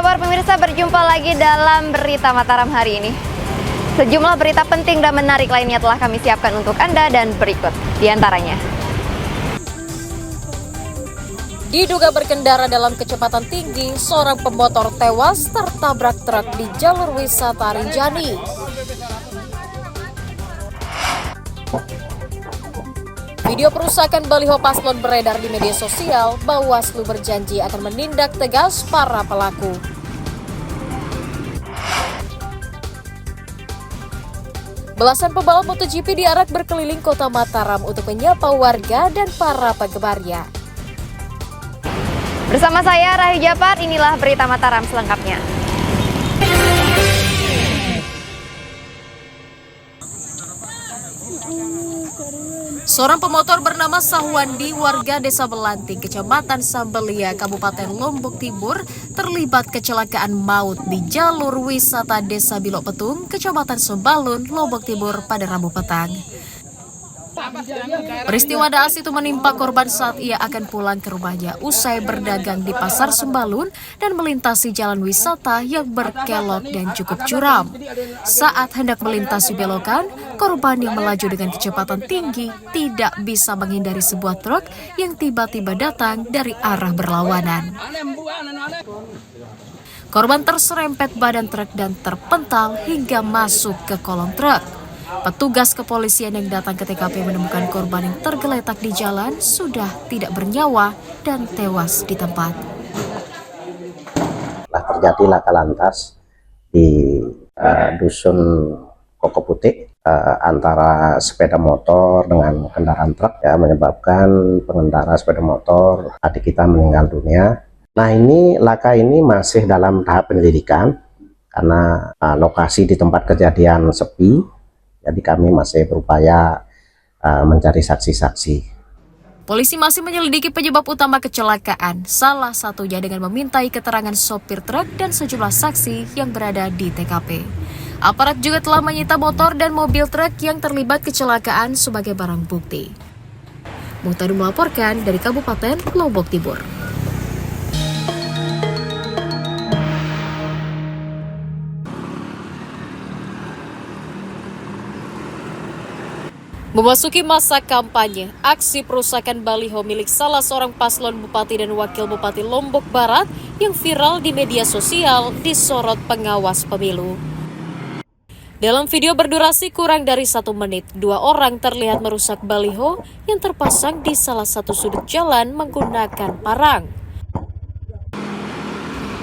kabar pemirsa? Berjumpa lagi dalam Berita Mataram hari ini. Sejumlah berita penting dan menarik lainnya telah kami siapkan untuk Anda dan berikut diantaranya. Diduga berkendara dalam kecepatan tinggi, seorang pemotor tewas tertabrak truk di jalur wisata Rinjani. Video perusakan baliho paslon beredar di media sosial. Bawaslu berjanji akan menindak tegas para pelaku. Belasan pebalap MotoGP diarak berkeliling kota Mataram untuk menyapa warga dan para penggemarnya. Bersama saya Rahayu Japar, inilah Berita Mataram selengkapnya. Seorang pemotor bernama Sahwandi, warga Desa Belanting, Kecamatan Sambelia, Kabupaten Lombok Timur, terlibat kecelakaan maut di jalur wisata Desa Bilok Petung, Kecamatan Sembalun, Lombok Timur pada Rabu petang. Peristiwa naas itu menimpa korban saat ia akan pulang ke rumahnya usai berdagang di Pasar Sembalun dan melintasi jalan wisata yang berkelok dan cukup curam. Saat hendak melintasi belokan, korban yang melaju dengan kecepatan tinggi tidak bisa menghindari sebuah truk yang tiba-tiba datang dari arah berlawanan. Korban terserempet badan truk dan terpental hingga masuk ke kolong truk. Petugas kepolisian yang datang ke TKP menemukan korban yang tergeletak di jalan sudah tidak bernyawa dan tewas di tempat. Terjadi laka lantas di dusun Koko Putih antara sepeda motor dengan kendaraan truk, ya, menyebabkan pengendara sepeda motor adik kita meninggal dunia. Nah, ini laka ini masih dalam tahap penyelidikan karena lokasi di tempat kejadian sepi. Jadi kami masih berupaya mencari saksi-saksi. Polisi masih menyelidiki penyebab utama kecelakaan, salah satunya dengan memintai keterangan sopir truk dan sejumlah saksi yang berada di TKP. Aparat juga telah menyita motor dan mobil truk yang terlibat kecelakaan sebagai barang bukti. Muhtadi melaporkan dari Kabupaten Lombok Timur. Memasuki masa kampanye, aksi perusakan baliho milik salah seorang paslon bupati dan wakil bupati Lombok Barat yang viral di media sosial disorot pengawas pemilu. Dalam video berdurasi kurang dari 1 menit, 2 orang terlihat merusak baliho yang terpasang di salah satu sudut jalan menggunakan parang.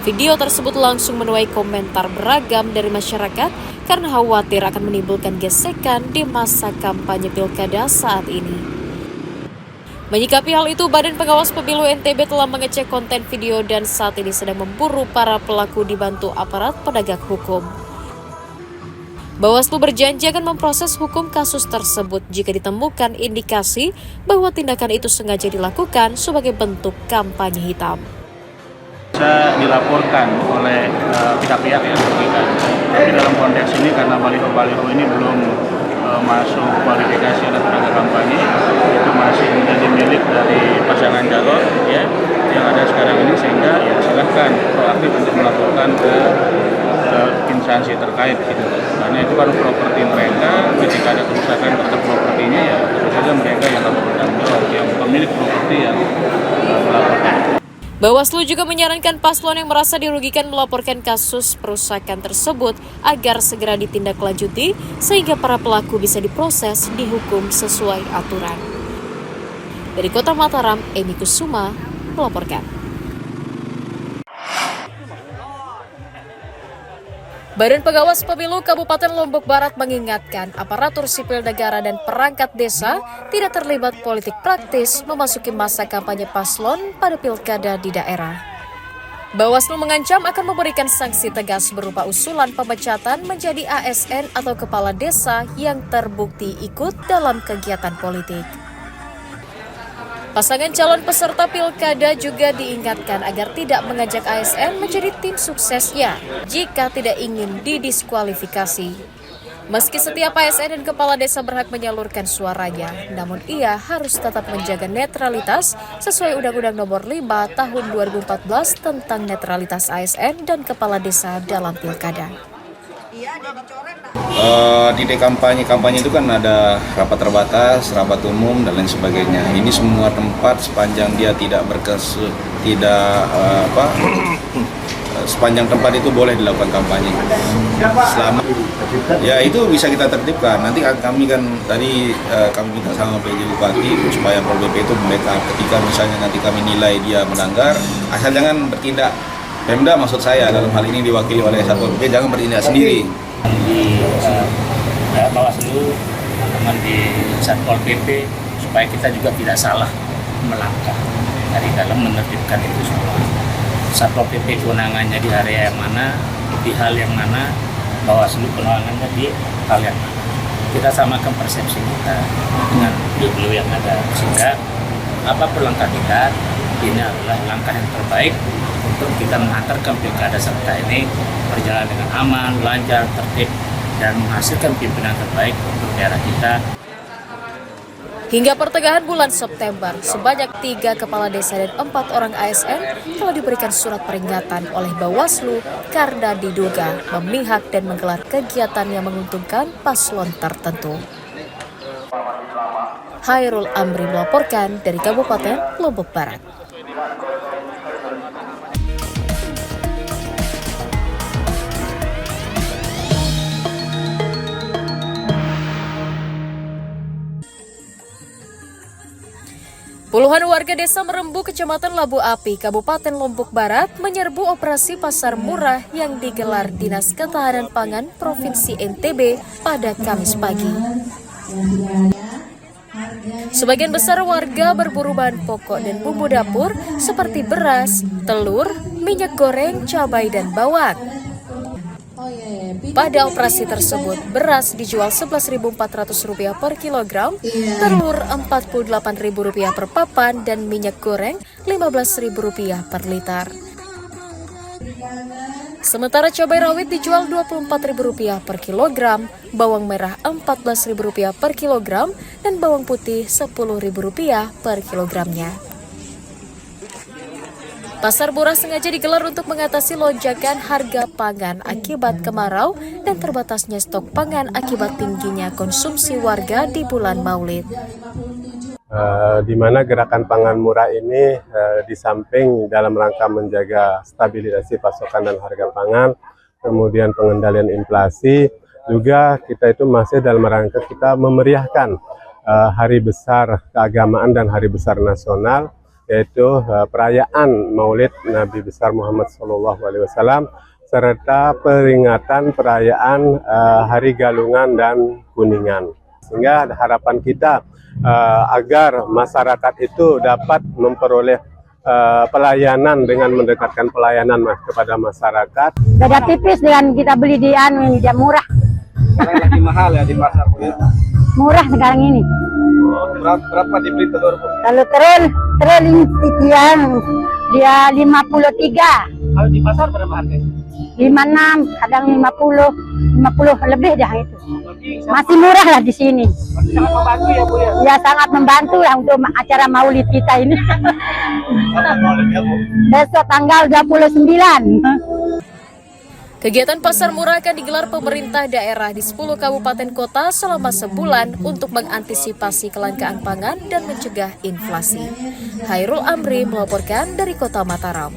Video tersebut langsung menuai komentar beragam dari masyarakat karena khawatir akan menimbulkan gesekan di masa kampanye pilkada saat ini. Menyikapi hal itu, Badan Pengawas Pemilu NTB telah mengecek konten video dan saat ini sedang memburu para pelaku dibantu aparat penegak hukum. Bawaslu berjanji akan memproses hukum kasus tersebut jika ditemukan indikasi bahwa tindakan itu sengaja dilakukan sebagai bentuk kampanye hitam. Bisa dilaporkan oleh pihak-pihak yang merugikan. Tapi dalam konteks ini karena baliho-baliho ini belum masuk kualifikasi alat peraga kampanye, itu masih menjadi milik dari pasangan calon, ya, yang ada sekarang ini, sehingga ya silahkan proaktif untuk melaporkan ke instansi terkait, gitu. Karena itu kan properti mereka, ketika ada kerusakan terhadap propertinya, ya tentu saja mereka yang harus bertanggung jawab, yang pemilik properti yang melaporkan. Bawaslu juga menyarankan paslon yang merasa dirugikan melaporkan kasus perusakan tersebut agar segera ditindaklanjuti sehingga para pelaku bisa diproses dihukum sesuai aturan. Dari Kota Mataram, Emi Kusuma melaporkan. Badan Pengawas Pemilu Kabupaten Lombok Barat mengingatkan aparatur sipil negara dan perangkat desa tidak terlibat politik praktis memasuki masa kampanye paslon pada pilkada di daerah. Bawaslu mengancam akan memberikan sanksi tegas berupa usulan pemecatan menjadi ASN atau kepala desa yang terbukti ikut dalam kegiatan politik. Pasangan calon peserta pilkada juga diingatkan agar tidak mengajak ASN menjadi tim suksesnya jika tidak ingin didiskualifikasi. Meski setiap ASN dan kepala desa berhak menyalurkan suaranya, namun ia harus tetap menjaga netralitas sesuai Undang-Undang Nomor 5 Tahun 2014 tentang netralitas ASN dan kepala desa dalam pilkada. Di kampanye itu kan ada rapat terbatas, rapat umum dan lain sebagainya. Ini semua tempat sepanjang dia sepanjang tempat itu boleh dilakukan kampanye. Selama ya itu bisa kita tertibkan. Nanti kami kan tadi kami minta sama PJ Bupati supaya Pol PP itu backup ketika misalnya nanti kami nilai dia melanggar, asal jangan bertindak. Pemda maksud saya dalam hal ini diwakili oleh Satpol PP jangan bertindak sendiri. Di Bawaslu, teman di Satpol PP supaya kita juga tidak salah melangkah dari dalam menertibkan itu semua. Satpol PP kewenangannya di area yang mana, di hal yang mana, Bawaslu kewenangannya di hal yang mana. Kita samakan persepsi kita dengan dulu yang ada, sehingga apapun langkah kita, ini adalah langkah yang terbaik untuk kita menghantarkan pilkada serentak ini berjalan dengan aman, lancar, tertib, dan menghasilkan pimpinan terbaik untuk daerah kita. Hingga pertengahan bulan September, sebanyak 3 kepala desa dan 4 orang ASN telah diberikan surat peringatan oleh Bawaslu karena diduga memihak dan menggelar kegiatan yang menguntungkan paslon tertentu. Hairul Amri melaporkan dari Kabupaten Lombok Barat. Puluhan warga desa Merembu, Kecamatan Labu Api, Kabupaten Lombok Barat menyerbu operasi pasar murah yang digelar Dinas Ketahanan Pangan Provinsi NTB pada Kamis pagi. Sebagian besar warga berburu bahan pokok dan bumbu dapur seperti beras, telur, minyak goreng, cabai, dan bawang. Pada operasi tersebut, beras dijual Rp11.400 per kilogram, telur Rp48.000 per papan, dan minyak goreng Rp15.000 per liter. Sementara cabai rawit dijual Rp24.000 per kilogram, bawang merah Rp14.000 per kilogram, dan bawang putih Rp10.000 per kilogramnya. Pasar murah sengaja digelar untuk mengatasi lonjakan harga pangan akibat kemarau dan terbatasnya stok pangan akibat tingginya konsumsi warga di bulan Maulid. Di mana gerakan pangan murah ini di samping dalam rangka menjaga stabilisasi pasokan dan harga pangan, kemudian pengendalian inflasi, juga kita itu masih dalam rangka kita memeriahkan hari besar keagamaan dan hari besar nasional, yaitu perayaan Maulid Nabi besar Muhammad SAW serta peringatan perayaan Hari Galungan dan Kuningan. Sehingga harapan kita agar masyarakat itu dapat memperoleh pelayanan dengan mendekatkan pelayanan kepada masyarakat. Beda tipis dengan kita beli di dia murah. Sekarang lagi mahal ya di pasar Bu ya? Murah sekarang ini. Berapa dibeli telur Bu? Kalau telur dia 53. Kalau di pasar berapa harganya? 56, kadang 50 lebih dah itu. Masih murah lah di sini. Sangat membantu ya Bu ya? Ya sangat membantu lah untuk acara Maulid kita ini. Kapan Maulidnya Bu? Besok tanggal 29. Kegiatan pasar murah akan digelar pemerintah daerah di 10 kabupaten kota selama sebulan untuk mengantisipasi kelangkaan pangan dan mencegah inflasi. Hairul Amri melaporkan dari Kota Mataram.